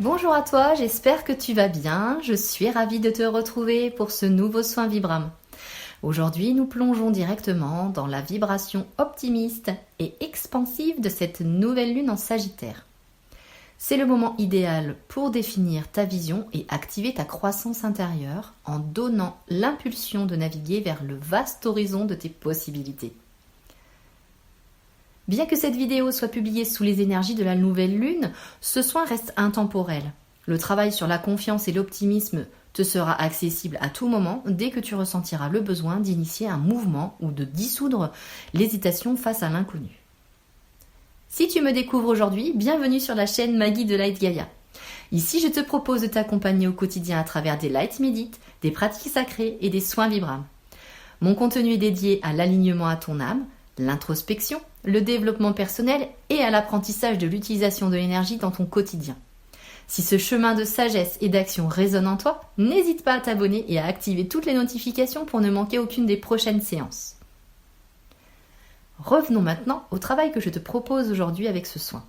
Bonjour à toi, j'espère que tu vas bien. Je suis ravie de te retrouver pour ce nouveau soin Vibram. Aujourd'hui, nous plongeons directement dans la vibration optimiste et expansive de cette nouvelle lune en Sagittaire. C'est le moment idéal pour définir ta vision et activer ta croissance intérieure en donnant l'impulsion de naviguer vers le vaste horizon de tes possibilités. Bien que cette vidéo soit publiée sous les énergies de la nouvelle lune, ce soin reste intemporel. Le travail sur la confiance et l'optimisme te sera accessible à tout moment dès que tu ressentiras le besoin d'initier un mouvement ou de dissoudre l'hésitation face à l'inconnu. Si tu me découvres aujourd'hui, bienvenue sur la chaîne Maggie de Light Gaia. Ici, je te propose de t'accompagner au quotidien à travers des light médites, des pratiques sacrées et des soins Vibram. Mon contenu est dédié à l'alignement à ton âme, l'introspection, le développement personnel et à l'apprentissage de l'utilisation de l'énergie dans ton quotidien. Si ce chemin de sagesse et d'action résonne en toi, n'hésite pas à t'abonner et à activer toutes les notifications pour ne manquer aucune des prochaines séances. Revenons maintenant au travail que je te propose aujourd'hui avec ce soin.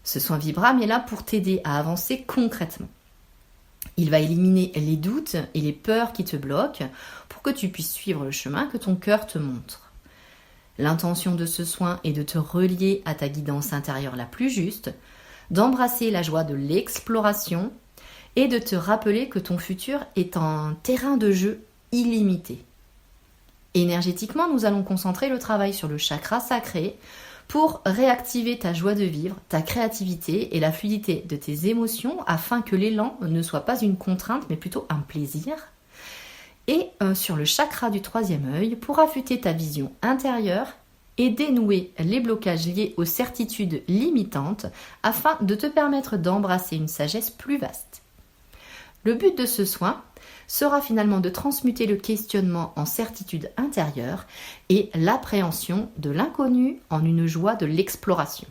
Ce soin Vibram est là pour t'aider à avancer concrètement. Il va éliminer les doutes et les peurs qui te bloquent pour que tu puisses suivre le chemin que ton cœur te montre. L'intention de ce soin est de te relier à ta guidance intérieure la plus juste, d'embrasser la joie de l'exploration et de te rappeler que ton futur est un terrain de jeu illimité. Énergétiquement, nous allons concentrer le travail sur le chakra sacré pour réactiver ta joie de vivre, ta créativité et la fluidité de tes émotions afin que l'élan ne soit pas une contrainte mais plutôt un plaisir. Et sur le chakra du troisième œil pour affûter ta vision intérieure et dénouer les blocages liés aux certitudes limitantes afin de te permettre d'embrasser une sagesse plus vaste. Le but de ce soin sera finalement de transmuter le questionnement en certitude intérieure et l'appréhension de l'inconnu en une joie de l'exploration.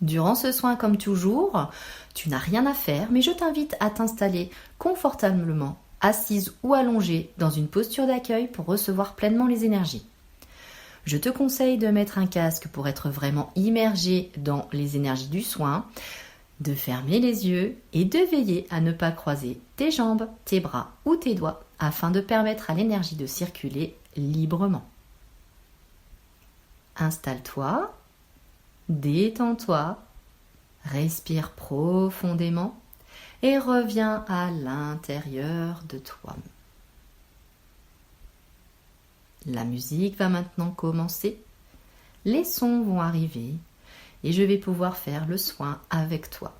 Durant ce soin, comme toujours, tu n'as rien à faire, mais je t'invite à t'installer confortablement, assise ou allongée dans une posture d'accueil pour recevoir pleinement les énergies. Je te conseille de mettre un casque pour être vraiment immergé dans les énergies du soin, de fermer les yeux et de veiller à ne pas croiser tes jambes, tes bras ou tes doigts afin de permettre à l'énergie de circuler librement. Installe-toi. Détends-toi, respire profondément et reviens à l'intérieur de toi. La musique va maintenant commencer, les sons vont arriver et je vais pouvoir faire le soin avec toi.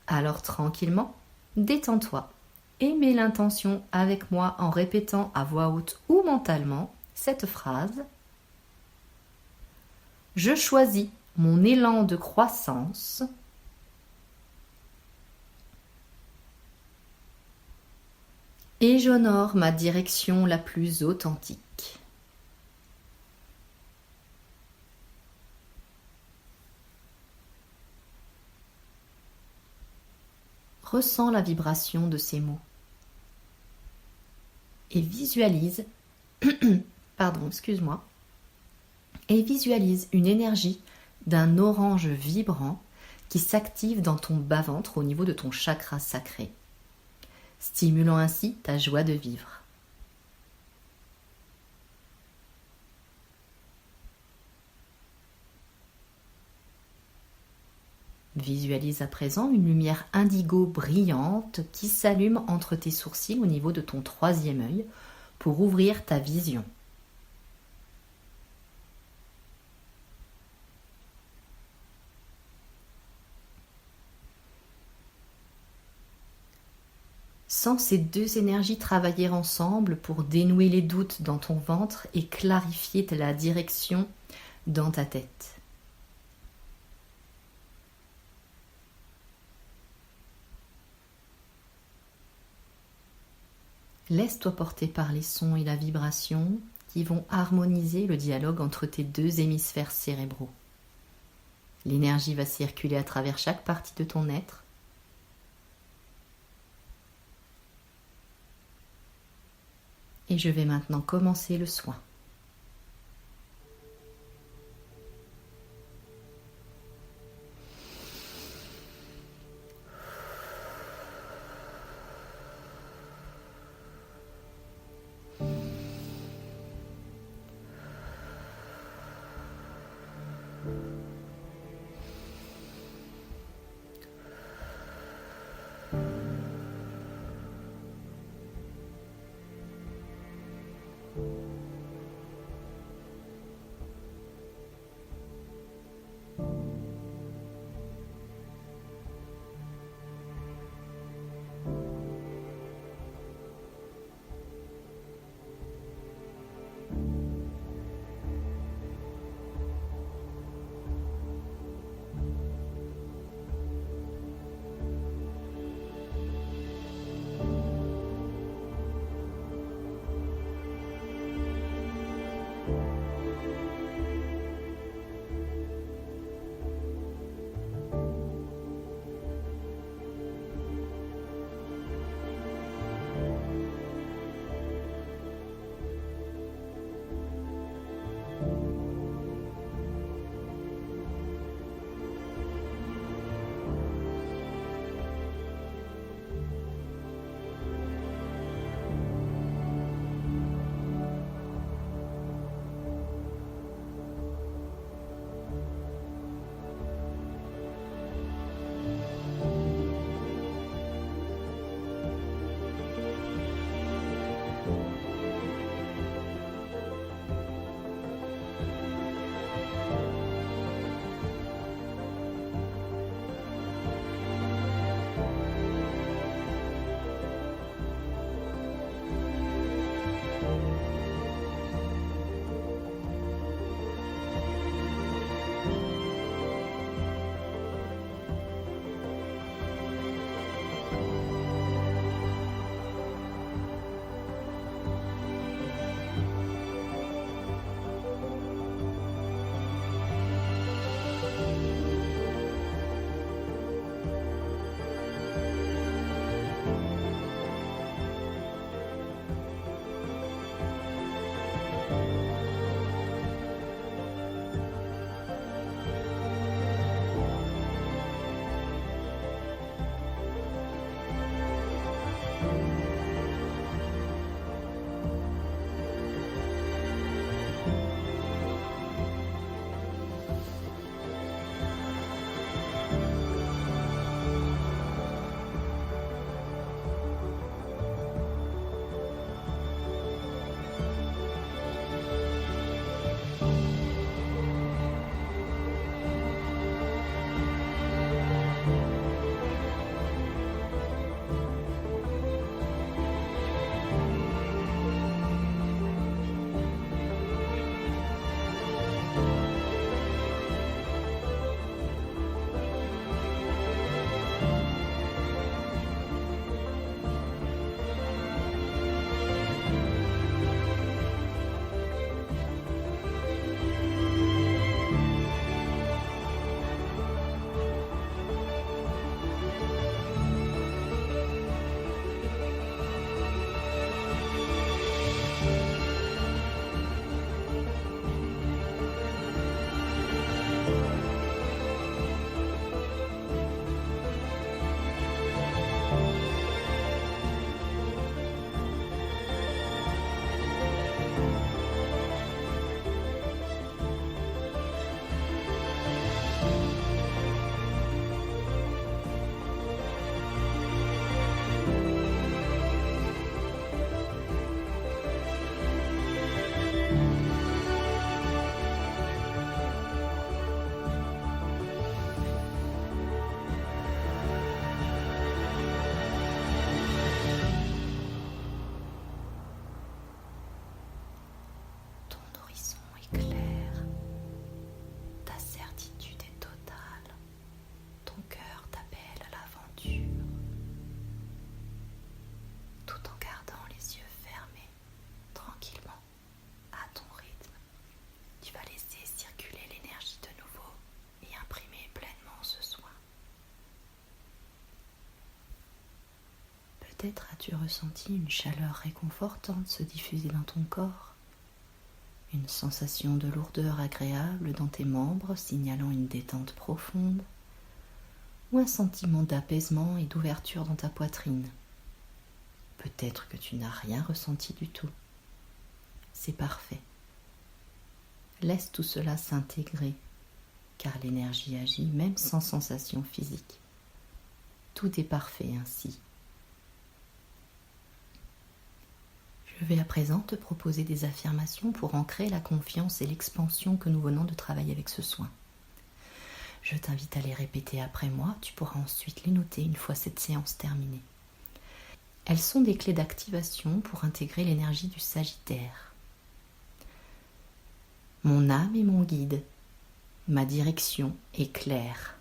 Alors tranquillement, détends-toi et mets l'intention avec moi en répétant à voix haute ou mentalement cette phrase. Je choisis mon élan de croissance et j'honore ma direction la plus authentique. Ressens la vibration de ces mots et visualise, et visualise une énergie d'un orange vibrant qui s'active dans ton bas-ventre au niveau de ton chakra sacré, stimulant ainsi ta joie de vivre. Visualise à présent une lumière indigo brillante qui s'allume entre tes sourcils au niveau de ton troisième œil pour ouvrir ta vision. Sens ces deux énergies travailler ensemble pour dénouer les doutes dans ton ventre et clarifier la direction dans ta tête. Laisse-toi porter par les sons et la vibration qui vont harmoniser le dialogue entre tes deux hémisphères cérébraux. L'énergie va circuler à travers chaque partie de ton être. Et je vais maintenant commencer le soin. Peut-être as-tu ressenti une chaleur réconfortante se diffuser dans ton corps, une sensation de lourdeur agréable dans tes membres signalant une détente profonde, ou un sentiment d'apaisement et d'ouverture dans ta poitrine. Peut-être que tu n'as rien ressenti du tout. C'est parfait. Laisse tout cela s'intégrer, car l'énergie agit même sans sensation physique. Tout est parfait ainsi. Je vais à présent te proposer des affirmations pour ancrer la confiance et l'expansion que nous venons de travailler avec ce soin. Je t'invite à les répéter après moi, tu pourras ensuite les noter une fois cette séance terminée. Elles sont des clés d'activation pour intégrer l'énergie du Sagittaire. Mon âme est mon guide, ma direction est claire.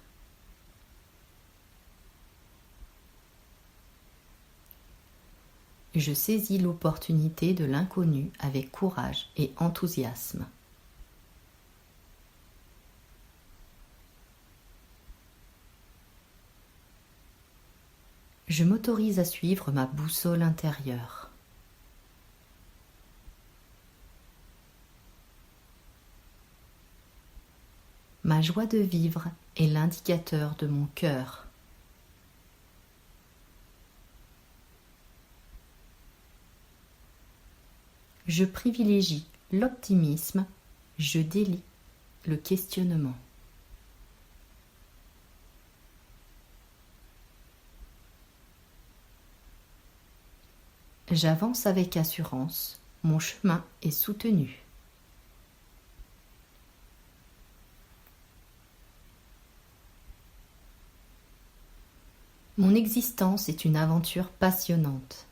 Je saisis l'opportunité de l'inconnu avec courage et enthousiasme. Je m'autorise à suivre ma boussole intérieure. Ma joie de vivre est l'indicateur de mon cœur. Je privilégie l'optimisme, je délie le questionnement. J'avance avec assurance, mon chemin est soutenu. Mon existence est une aventure passionnante.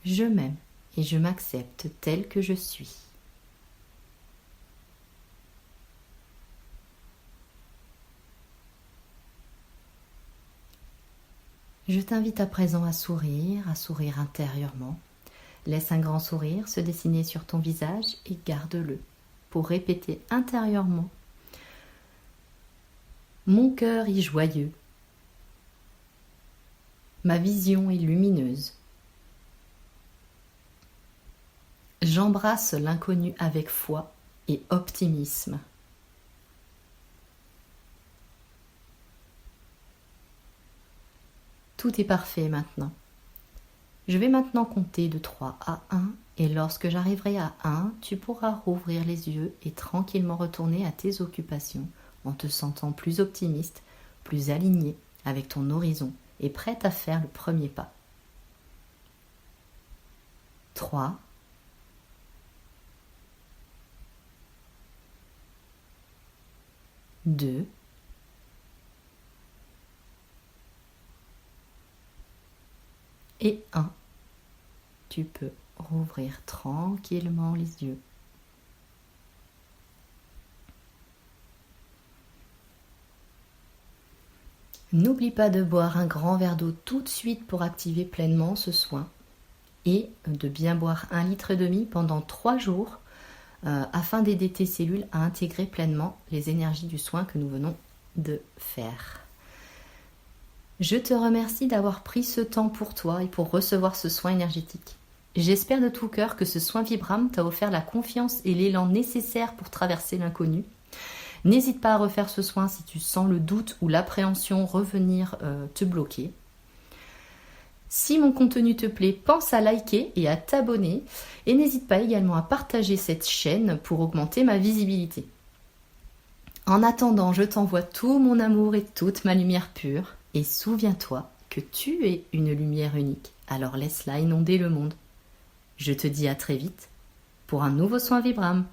Je m'aime et je m'accepte tel que je suis. Je t'invite à présent à sourire intérieurement. Laisse un grand sourire se dessiner sur ton visage et garde-le pour répéter intérieurement. Mon cœur est joyeux. Ma vision est lumineuse. J'embrasse l'inconnu avec foi et optimisme. Tout est parfait maintenant. Je vais maintenant compter de 3 à 1 et lorsque j'arriverai à 1, tu pourras rouvrir les yeux et tranquillement retourner à tes occupations en te sentant plus optimiste, plus aligné avec ton horizon et prête à faire le premier pas. 3, 2, et 1. Tu peux rouvrir tranquillement les yeux. N'oublie pas de boire un grand verre d'eau tout de suite pour activer pleinement ce soin et de bien boire 1,5 litre pendant 3 jours afin d'aider tes cellules à intégrer pleinement les énergies du soin que nous venons de faire. Je te remercie d'avoir pris ce temps pour toi et pour recevoir ce soin énergétique. J'espère de tout cœur que ce soin Vibram t'a offert la confiance et l'élan nécessaires pour traverser l'inconnu. N'hésite pas à refaire ce soin si tu sens le doute ou l'appréhension revenir te bloquer. Si mon contenu te plaît, pense à liker et à t'abonner et n'hésite pas également à partager cette chaîne pour augmenter ma visibilité. En attendant, je t'envoie tout mon amour et toute ma lumière pure et souviens-toi que tu es une lumière unique, alors laisse-la inonder le monde. Je te dis à très vite pour un nouveau soin Vibram.